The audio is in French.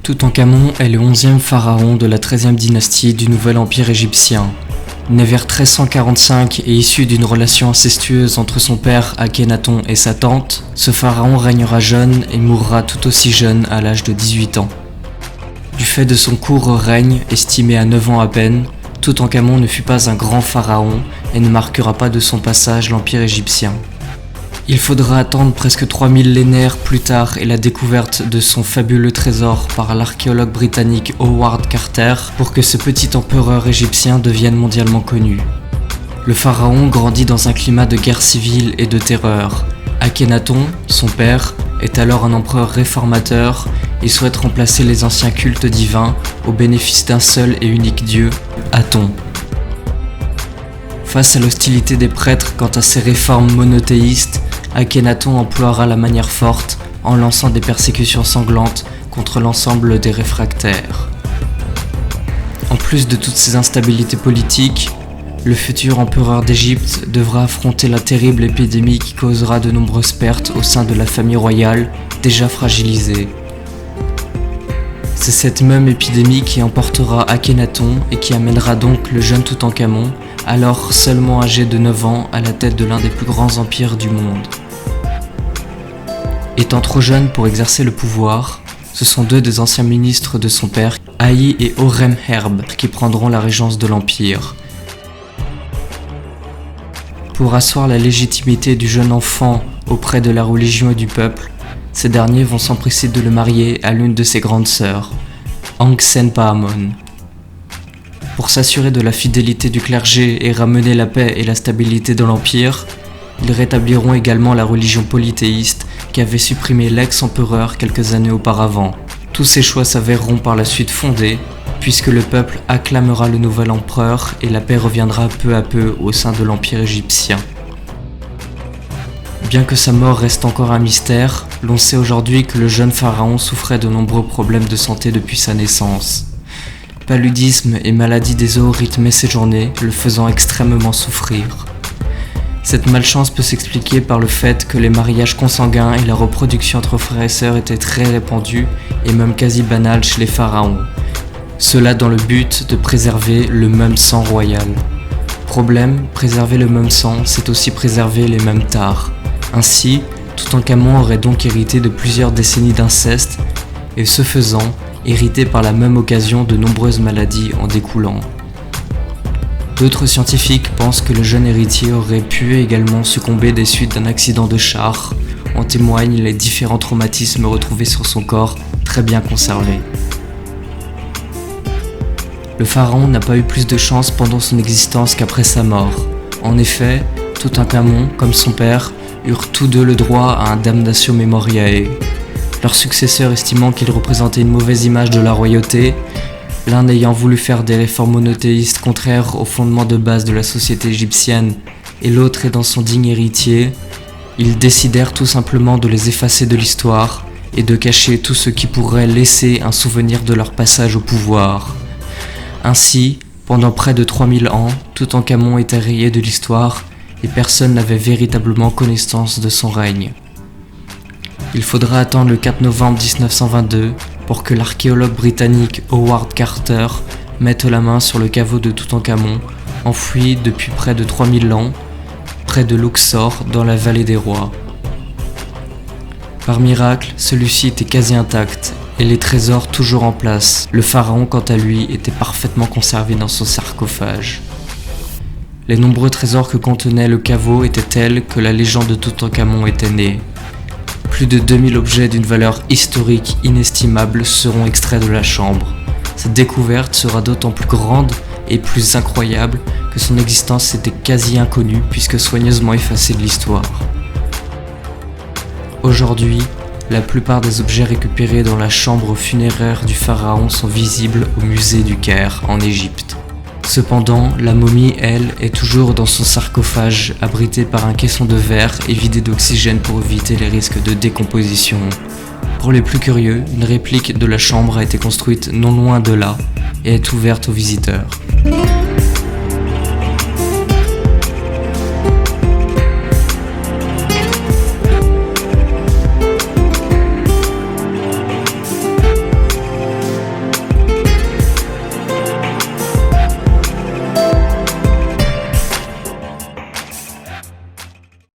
Toutankhamon est le 11e pharaon de la 13e dynastie du Nouvel Empire égyptien. Né vers 1345 et issu d'une relation incestueuse entre son père Akhenaton et sa tante, ce pharaon régnera jeune et mourra tout aussi jeune à l'âge de 18 ans. Du fait de son court règne, estimé à 9 ans à peine, Toutankhamon ne fut pas un grand pharaon et ne marquera pas de son passage l'Empire égyptien. Il faudra attendre presque 3 millénaires plus tard et la découverte de son fabuleux trésor par l'archéologue britannique Howard Carter pour que ce petit empereur égyptien devienne mondialement connu. Le pharaon grandit dans un climat de guerre civile et de terreur. Akhenaton, son père, est alors un empereur réformateur et souhaite remplacer les anciens cultes divins au bénéfice d'un seul et unique dieu, Aton. Face à l'hostilité des prêtres quant à ces réformes monothéistes, Akhenaton emploiera la manière forte en lançant des persécutions sanglantes contre l'ensemble des réfractaires. En plus de toutes ces instabilités politiques, le futur empereur d'Égypte devra affronter la terrible épidémie qui causera de nombreuses pertes au sein de la famille royale, déjà fragilisée. C'est cette même épidémie qui emportera Akhenaton et qui amènera donc le jeune Toutankhamon, alors seulement âgé de 9 ans, à la tête de l'un des plus grands empires du monde. Étant trop jeune pour exercer le pouvoir, ce sont deux des anciens ministres de son père, Haï et Horemheb, qui prendront la régence de l'empire. Pour asseoir la légitimité du jeune enfant auprès de la religion et du peuple, ces derniers vont s'empresser de le marier à l'une de ses grandes sœurs, Ankhenpahamon. Pour s'assurer de la fidélité du clergé et ramener la paix et la stabilité dans l'empire, ils rétabliront également la religion polythéiste qu'avait supprimé l'ex-empereur quelques années auparavant. Tous ces choix s'avéreront par la suite fondés, puisque le peuple acclamera le nouvel empereur et la paix reviendra peu à peu au sein de l'empire égyptien. Bien que sa mort reste encore un mystère, l'on sait aujourd'hui que le jeune pharaon souffrait de nombreux problèmes de santé depuis sa naissance. Paludisme et maladie des os rythmaient ses journées, le faisant extrêmement souffrir. Cette malchance peut s'expliquer par le fait que les mariages consanguins et la reproduction entre frères et sœurs étaient très répandus et même quasi banales chez les pharaons. Cela dans le but de préserver le même sang royal. Problème, préserver le même sang, c'est aussi préserver les mêmes tares. Ainsi, Toutankhamon aurait donc hérité de plusieurs décennies d'inceste et ce faisant, hérité par la même occasion de nombreuses maladies en découlant. D'autres scientifiques pensent que le jeune héritier aurait pu également succomber des suites d'un accident de char. En témoignent les différents traumatismes retrouvés sur son corps, très bien conservés. Le pharaon n'a pas eu plus de chance pendant son existence qu'après sa mort. En effet, Toutankhamon, comme son père, eurent tous deux le droit à un damnatio memoriae. Leur successeur estimant qu'il représentait une mauvaise image de la royauté, l'un ayant voulu faire des réformes monothéistes contraires aux fondements de base de la société égyptienne et l'autre aidant son digne héritier, ils décidèrent tout simplement de les effacer de l'histoire et de cacher tout ce qui pourrait laisser un souvenir de leur passage au pouvoir. Ainsi, pendant près de 3000 ans, Toutankhamon était rayé de l'histoire et personne n'avait véritablement connaissance de son règne. Il faudra attendre le 4 novembre 1922 pour que l'archéologue britannique Howard Carter mette la main sur le caveau de Toutankhamon, enfoui depuis près de 3000 ans, près de Luxor, dans la vallée des rois. Par miracle, celui-ci était quasi intact, et les trésors toujours en place. Le pharaon, quant à lui, était parfaitement conservé dans son sarcophage. Les nombreux trésors que contenait le caveau étaient tels que la légende de Toutankhamon était née. Plus de 2000 objets d'une valeur historique inestimable seront extraits de la chambre. Cette découverte sera d'autant plus grande et plus incroyable que son existence était quasi inconnue puisque soigneusement effacée de l'histoire. Aujourd'hui, la plupart des objets récupérés dans la chambre funéraire du pharaon sont visibles au musée du Caire en Égypte. Cependant, la momie, elle, est toujours dans son sarcophage, abritée par un caisson de verre et vidée d'oxygène pour éviter les risques de décomposition. Pour les plus curieux, une réplique de la chambre a été construite non loin de là et est ouverte aux visiteurs.